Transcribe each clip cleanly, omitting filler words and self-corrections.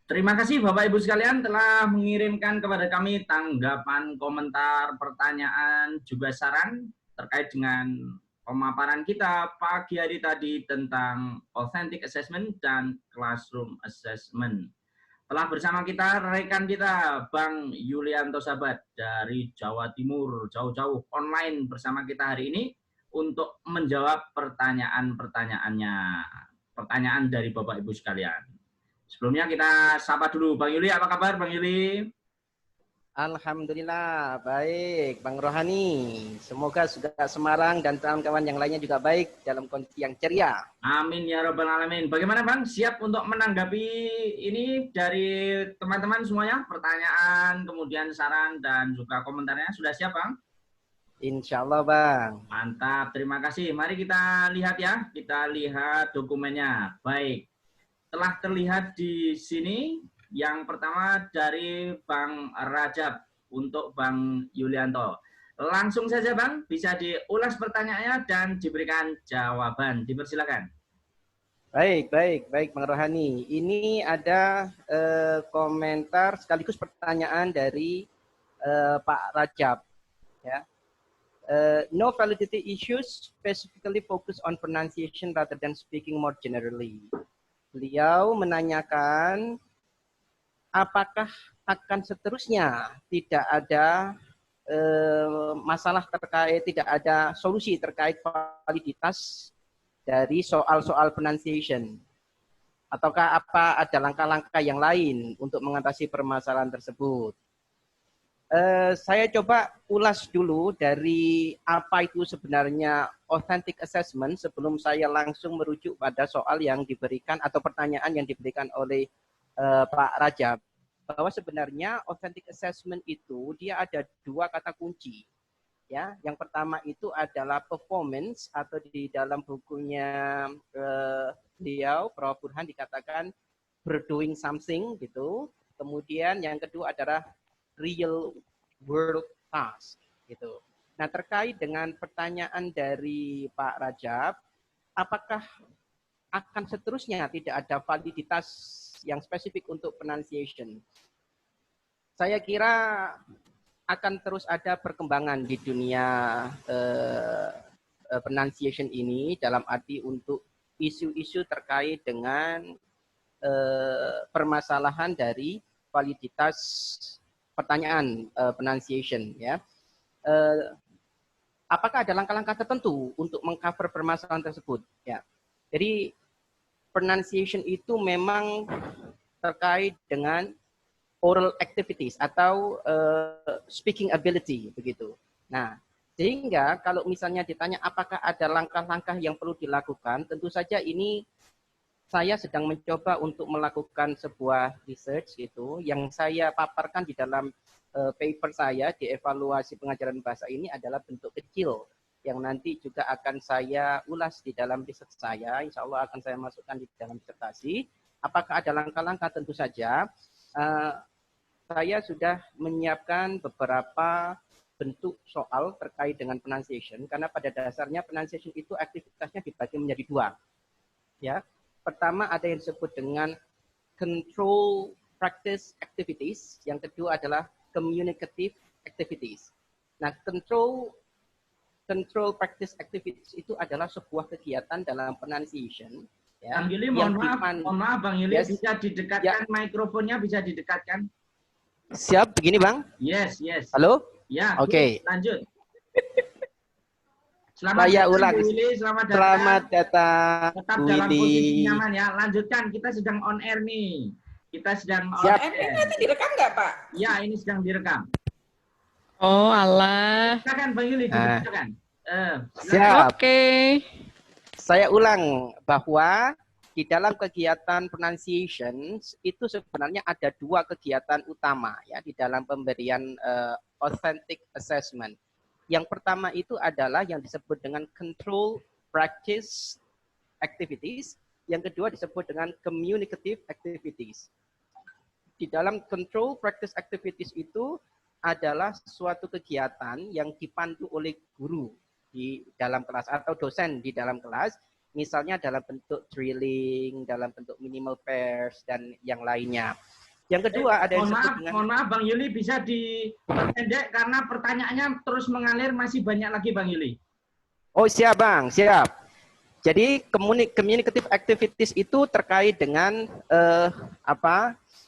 Terima kasih Bapak Ibu sekalian telah mengirimkan kepada kami tanggapan, komentar, pertanyaan, juga saran terkait dengan pemaparan kita pagi hari tadi tentang authentic assessment dan classroom assessment. Telah bersama kita rekan kita Bang Yulianto Sabat dari Jawa Timur, jauh-jauh online bersama kita hari ini untuk menjawab pertanyaan-pertanyaannya, pertanyaan dari Bapak Ibu sekalian. Sebelumnya kita sapa dulu Bang Yuli, apa kabar Bang Yuli? Alhamdulillah, baik Bang Rohani. Semoga juga Semarang dan kawan-kawan yang lainnya juga baik dalam kondisi yang ceria. Amin ya Rabbal Alamin. Bagaimana Bang, siap untuk menanggapi ini dari teman-teman semuanya? Pertanyaan, kemudian saran, dan juga komentarnya sudah siap Bang? Insya Allah Bang. Mantap, terima kasih. Mari kita lihat ya, kita lihat dokumennya. Baik, telah terlihat di sini. Yang pertama dari Bang Rajab untuk Bang Yulianto. Langsung saja Bang, bisa diulas pertanyaannya dan diberikan jawaban. Dipersilakan. Baik Bang Rohani. Ini ada komentar sekaligus pertanyaan dari Pak Rajab. Ya. No validity issues specifically focus on pronunciation rather than speaking more generally. Beliau menanyakan apakah akan seterusnya tidak ada masalah terkait, tidak ada solusi terkait validitas dari soal-soal pronunciation? Ataukah ada langkah-langkah yang lain untuk mengatasi permasalahan tersebut? Saya coba ulas dulu dari apa itu sebenarnya authentic assessment sebelum saya langsung merujuk pada soal yang diberikan atau pertanyaan yang diberikan oleh Pak Rajab, bahwa sebenarnya authentic assessment itu dia ada dua kata kunci. Ya, yang pertama itu adalah performance atau di dalam bukunya beliau Prof Burhan dikatakan doing something gitu. Kemudian yang kedua adalah real world task gitu. Nah, terkait dengan pertanyaan dari Pak Rajab, apakah akan seterusnya tidak ada validitas yang spesifik untuk pronunciation? Saya kira akan terus ada perkembangan di dunia pronunciation ini dalam arti untuk isu-isu terkait dengan permasalahan dari validitas pertanyaan pronunciation. Ya. Apakah ada langkah-langkah tertentu untuk mengcover permasalahan tersebut? Ya. Jadi pronunciation itu memang terkait dengan oral activities atau speaking ability begitu. Nah, sehingga kalau misalnya ditanya apakah ada langkah-langkah yang perlu dilakukan, tentu saja ini saya sedang mencoba untuk melakukan sebuah research gitu yang saya paparkan di dalam paper saya di evaluasi pengajaran bahasa ini adalah bentuk kecil yang nanti juga akan saya ulas di dalam riset saya. Insya Allah akan saya masukkan di dalam disertasi. Apakah ada langkah-langkah? Tentu saja. Saya sudah menyiapkan beberapa bentuk soal terkait dengan pronunciation karena pada dasarnya pronunciation itu aktivitasnya dibagi menjadi dua. Ya, pertama ada yang disebut dengan control practice activities, yang kedua adalah communicative activities. Nah, control practice activities itu adalah sebuah kegiatan dalam pronunciation. Ya, Bang Yuli, mohon maaf Bang Yuli, yes. Bisa didekatkan ya. Mikrofonnya bisa didekatkan. Siap, begini Bang? Yes. Halo? Ya, oke. Lanjut. Selamat datang, Willy. Selamat datang. Tetap dalam posisi nyaman ya. Lanjutkan, kita sedang on air nih. Kita sedang on air. Ini nanti direkam nggak Pak? Ya, ini sedang direkam. Oh, alah. Silakan Bang Yuli, silakan. Siap. Oke. Saya ulang bahwa di dalam kegiatan pronunciation itu sebenarnya ada dua kegiatan utama ya di dalam pemberian authentic assessment. Yang pertama itu adalah yang disebut dengan control practice activities, yang kedua disebut dengan communicative activities. Di dalam control practice activities itu adalah suatu kegiatan yang dipandu oleh guru di dalam kelas atau dosen di dalam kelas Misalnya dalam bentuk drilling, dalam bentuk minimal pairs, dan yang lainnya. Yang kedua ada yang disebut dengan... Mohon maaf Bang Yuli, bisa diperpendek karena pertanyaannya terus mengalir, masih banyak lagi Bang Yuli. Oh siap Bang, siap. Jadi communicative activities itu terkait dengan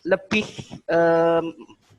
lebih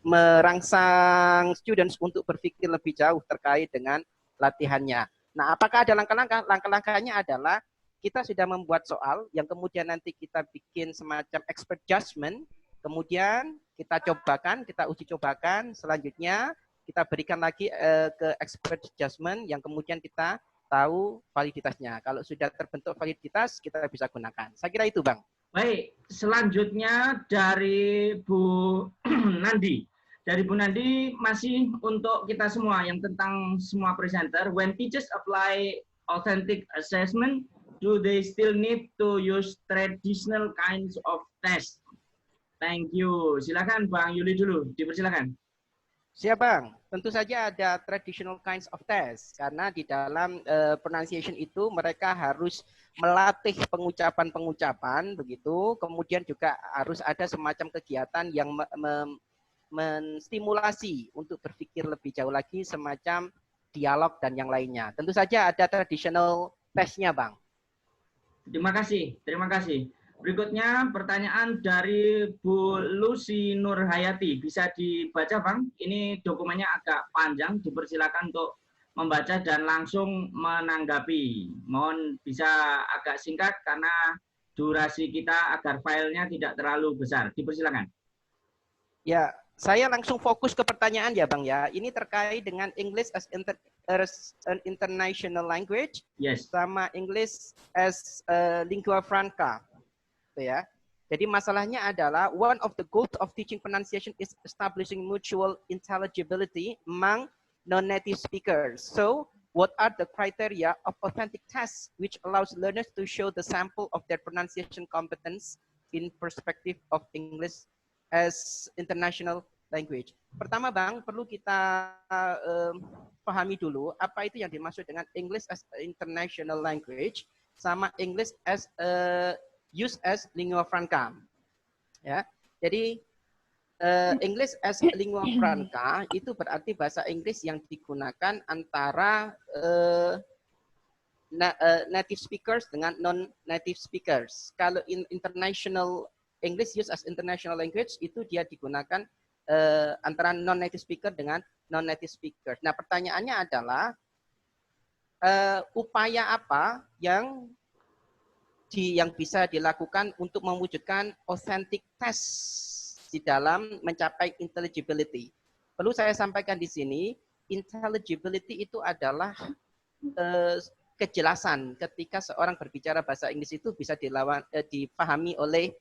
merangsang students untuk berpikir lebih jauh terkait dengan latihannya. Nah, apakah ada langkah-langkah? Langkah-langkahnya adalah kita sudah membuat soal yang kemudian nanti kita bikin semacam expert judgment. Kemudian kita cobakan, kita uji cobakan, selanjutnya kita berikan lagi ke expert judgment yang kemudian kita tahu validitasnya. Kalau sudah terbentuk validitas, kita bisa gunakan. Saya kira itu, Bang. Baik, selanjutnya dari Bu Nandi. Dari Bu Nandi masih untuk kita semua yang tentang semua presenter. When teachers apply authentic assessment, do they still need to use traditional kinds of test? Thank you. Silakan Bang Yuli dulu, dipersilakan. Siap Bang, tentu saja ada traditional kinds of test karena di dalam pronunciation itu mereka harus melatih pengucapan-pengucapan begitu, kemudian juga harus ada semacam kegiatan yang menstimulasi untuk berpikir lebih jauh lagi, semacam dialog dan yang lainnya. Tentu saja ada traditional testnya Bang. Terima kasih, terima kasih. Berikutnya pertanyaan dari Bu Lucy Nurhayati. Bisa dibaca Bang? Ini dokumennya agak panjang, dipersilakan untuk membaca dan langsung menanggapi. Mohon bisa agak singkat karena durasi kita agar filenya tidak terlalu besar. Dipersilakan. Ya, saya langsung fokus ke pertanyaan ya Bang ya. Ini terkait dengan English as an international language, yes, sama English as lingua franca. Ya. Jadi masalahnya adalah one of the goals of teaching pronunciation is establishing mutual intelligibility among non-native speakers. So, what are the criteria of authentic tests which allows learners to show the sample of their pronunciation competence in perspective of English as international language? Pertama Bang, perlu kita pahami dulu apa itu yang dimaksud dengan English as international language sama English as use as lingua franca, ya. Jadi English as lingua franca itu berarti bahasa Inggris yang digunakan antara native speakers dengan non-native speakers. Kalau international English use as international language itu dia digunakan antara non-native speaker dengan non-native speakers. Nah, pertanyaannya adalah upaya apa yang bisa dilakukan untuk mewujudkan authentic test di dalam mencapai intelligibility. Perlu saya sampaikan di sini, intelligibility itu adalah kejelasan ketika seorang berbicara bahasa Inggris itu bisa dipahami oleh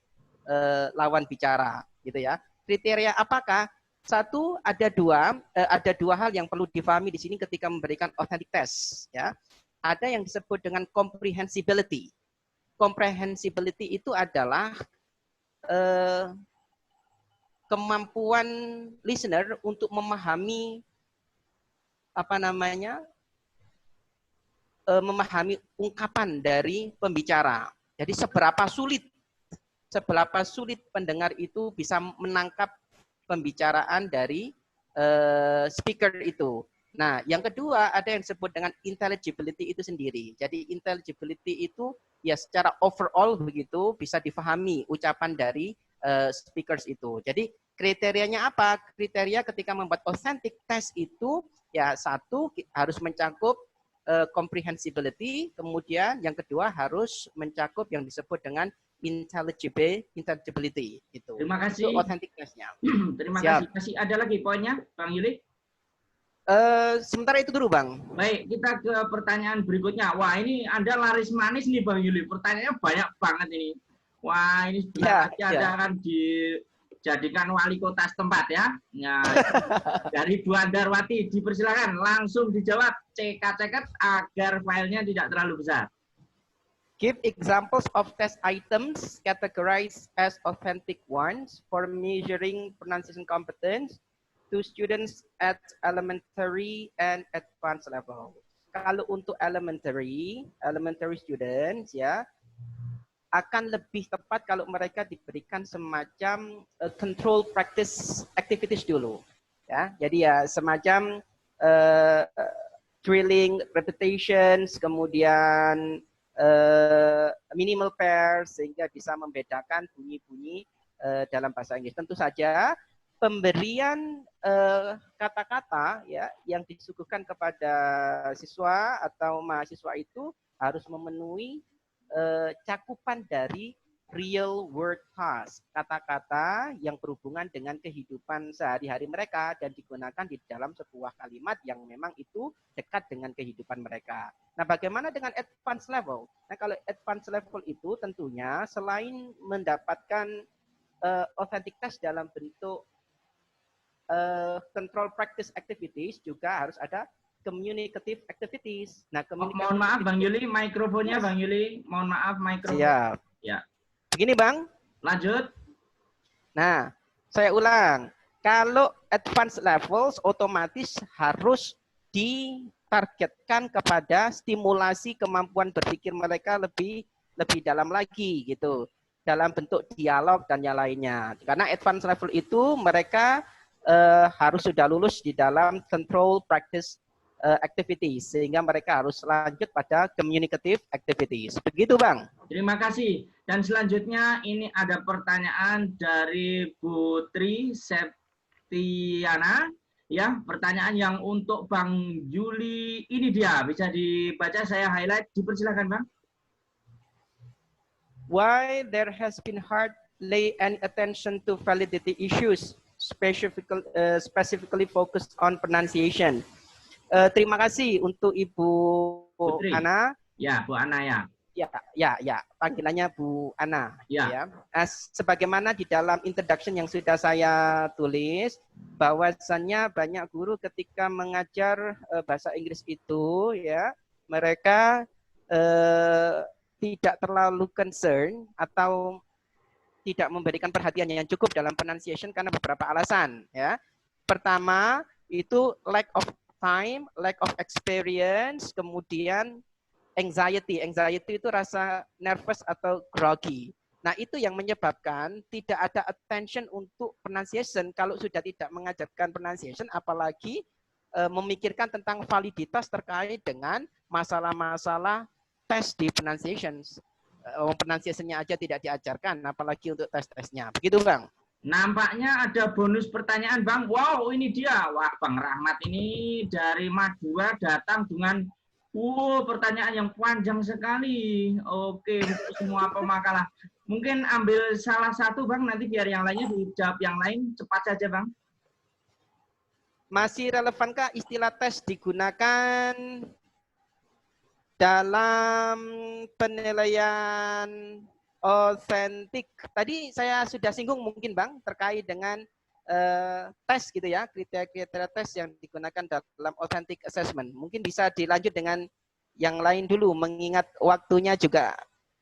lawan bicara, gitu ya. Kriteria apakah? Satu, ada dua hal yang perlu difahami di sini ketika memberikan authentic test, ya. Ada yang disebut dengan comprehensibility. Comprehensibility itu adalah kemampuan listener untuk memahami memahami ungkapan dari pembicara. Jadi seberapa sulit pendengar itu bisa menangkap pembicaraan dari speaker itu. Nah, yang kedua ada yang disebut dengan intelligibility itu sendiri. Jadi intelligibility itu ya secara overall begitu bisa difahami ucapan dari speakers itu. Jadi kriterianya apa? Kriteria ketika membuat authentic test itu ya satu harus mencakup comprehensibility, kemudian yang kedua harus mencakup yang disebut dengan intelligibility itu. Terima kasih. Itu authentic testnya. Terima kasih. Masih ada lagi poinnya, Bang Yuli? Sementara itu dulu Bang. Baik, kita ke pertanyaan berikutnya. Wah, ini Anda laris manis nih Bang Yuli. Pertanyaannya banyak banget ini. Wah, ini sebentar lagi Anda akan dijadikan wali kota setempat ya. Nah, dari Bu Andarwati, dipersilakan langsung dijawab cekat-cekat agar filenya tidak terlalu besar. Give examples of test items categorized as authentic ones for measuring pronunciation competence to students at elementary and advanced level. kalau untuk elementary students ya, akan lebih tepat kalau mereka diberikan semacam control practice activities dulu. Ya, jadi ya semacam drilling, repetitions, kemudian minimal pairs sehingga bisa membedakan bunyi-bunyi dalam bahasa Inggris. Tentu saja pemberian kata-kata ya yang disuguhkan kepada siswa atau mahasiswa itu harus memenuhi cakupan dari real world task, kata-kata yang berhubungan dengan kehidupan sehari-hari mereka dan digunakan di dalam sebuah kalimat yang memang itu dekat dengan kehidupan mereka. Nah, bagaimana dengan advanced level? Nah, kalau advanced level itu tentunya selain mendapatkan authentic test dalam bentuk control practice activities, juga harus ada communicative activities. Nah, mohon maaf Bang Yuli, mikrofonnya Bang Yuli, mohon maaf mikrofon. Siap. Ya. Begini Bang. Lanjut. Nah, saya ulang. Kalau advanced levels otomatis harus ditargetkan kepada stimulasi kemampuan berpikir mereka lebih dalam lagi gitu. Dalam bentuk dialog dan yang lainnya. Karena advanced level itu mereka harus sudah lulus di dalam control practice activities, sehingga mereka harus lanjut pada communicative activities. Begitu Bang. Terima kasih. Dan selanjutnya ini ada pertanyaan dari Bu Tri Septiana. Ya, pertanyaan yang untuk Bang Yuli. Ini dia, bisa dibaca, saya highlight. Dipersilakan Bang. Why there has been hardly any attention to validity issues, specifically focused on pronunciation. Terima kasih untuk Ibu Putri. Ana. Ya, Bu Ana ya. Ya, panggilannya Bu Ana. Ya. Sebagaimana di dalam introduction yang sudah saya tulis, bahwasannya banyak guru ketika mengajar bahasa Inggris itu, ya, mereka tidak terlalu concern atau tidak memberikan perhatian yang cukup dalam pronunciation karena beberapa alasan. Ya, pertama itu lack of time, lack of experience, kemudian anxiety. Anxiety itu rasa nervous atau groggy. Nah, itu yang menyebabkan tidak ada attention untuk pronunciation. Kalau sudah tidak mengajarkan pronunciation, apalagi memikirkan tentang validitas terkait dengan masalah-masalah tes di pronunciation. Pronunciation-nya aja tidak diajarkan, apalagi untuk tes-tesnya. Begitu, Bang. Nampaknya ada bonus pertanyaan Bang. Wow, ini dia. Wah, Bang Rahmat ini dari Madura datang dengan pertanyaan yang panjang sekali. Oke, untuk semua pemakalah. Mungkin ambil salah satu Bang, nanti biar yang lainnya dijawab yang lain. Cepat saja Bang. Masih relevankah istilah tes digunakan dalam penilaian otentik? Tadi saya sudah singgung mungkin Bang terkait dengan tes gitu ya, kriteria tes yang digunakan dalam authentic assessment. Mungkin bisa dilanjut dengan yang lain dulu mengingat waktunya juga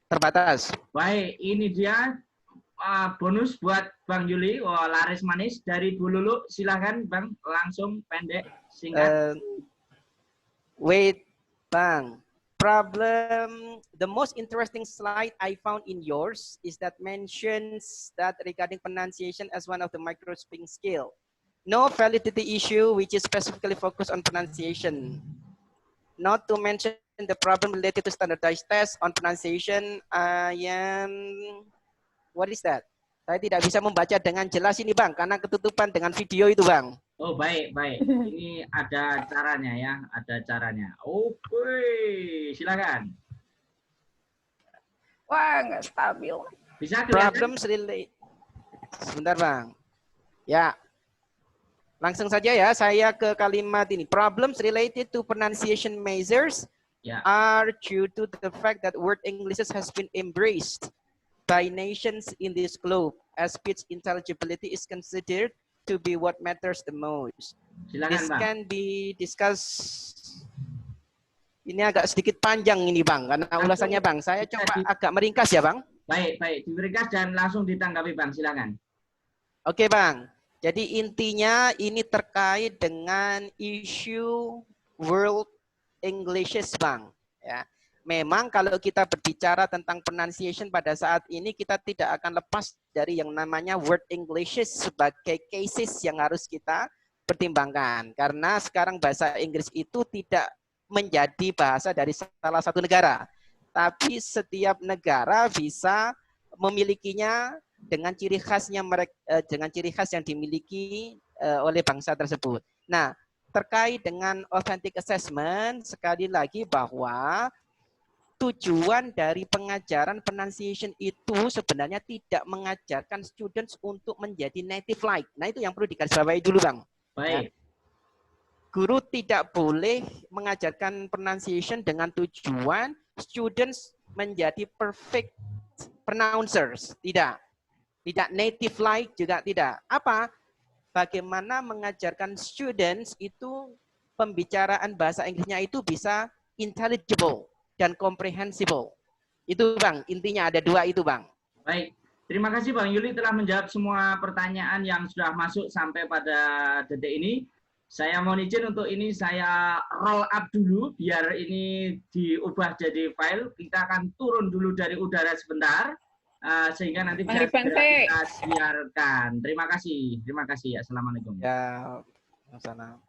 terbatas. Baik, ini dia bonus buat Bang Yuli. Wah, laris manis dari Bu Lulu. Silahkan Bang, langsung pendek singkat. Wait Bang. The most interesting slide I found in yours is that mentions that regarding pronunciation as one of the micro-speaking skill. No validity issue which is specifically focused on pronunciation. Not to mention the problem related to standardized tests on pronunciation. What is that? Saya tidak bisa membaca dengan jelas ini Bang, karena ketutupan dengan video itu Bang. Oh baik. Ini ada caranya ya, ada caranya. Oke, silakan. Wah, nggak stabil. Bisa kelihatan? Problems related. Sebentar Bang. Ya, langsung saja ya, saya ke kalimat ini. Problems related to pronunciation measures are due to the fact that word English has been embraced by nations in this globe, as speech intelligibility is considered to be what matters the most. Silakan, This Bang. can be discussed. Ini agak sedikit panjang ini Bang, karena ulasannya Bang. Saya coba agak meringkas ya Bang. Baik, diringkas dan langsung ditanggapi Bang, silakan. Oke Bang, jadi intinya ini terkait dengan isu world Englishes, Bang. Ya. Memang kalau kita berbicara tentang pronunciation pada saat ini, kita tidak akan lepas dari yang namanya word Englishes sebagai cases yang harus kita pertimbangkan. Karena sekarang bahasa Inggris itu tidak menjadi bahasa dari salah satu negara. Tapi setiap negara bisa memilikinya dengan ciri khasnya mereka, dengan ciri khas yang dimiliki oleh bangsa tersebut. Nah, terkait dengan authentic assessment, sekali lagi bahwa tujuan dari pengajaran pronunciation itu sebenarnya tidak mengajarkan students untuk menjadi native like. Nah, itu yang perlu digarisbawahi dulu, Bang. Baik. Ya. Guru tidak boleh mengajarkan pronunciation dengan tujuan students menjadi perfect pronouncers. Tidak. Tidak native like juga tidak. Apa? Bagaimana mengajarkan students itu pembicaraan bahasa Inggrisnya itu bisa intelligible dan comprehensible. Itu, Bang, intinya ada dua itu, Bang. Baik, terima kasih Bang Yuli telah menjawab semua pertanyaan yang sudah masuk sampai pada detik ini. Saya mohon izin untuk ini saya roll up dulu biar ini diubah jadi file. Kita akan turun dulu dari udara sebentar sehingga nanti bisa kita siarkan. Terima kasih. Assalamualaikum. Ya, sana.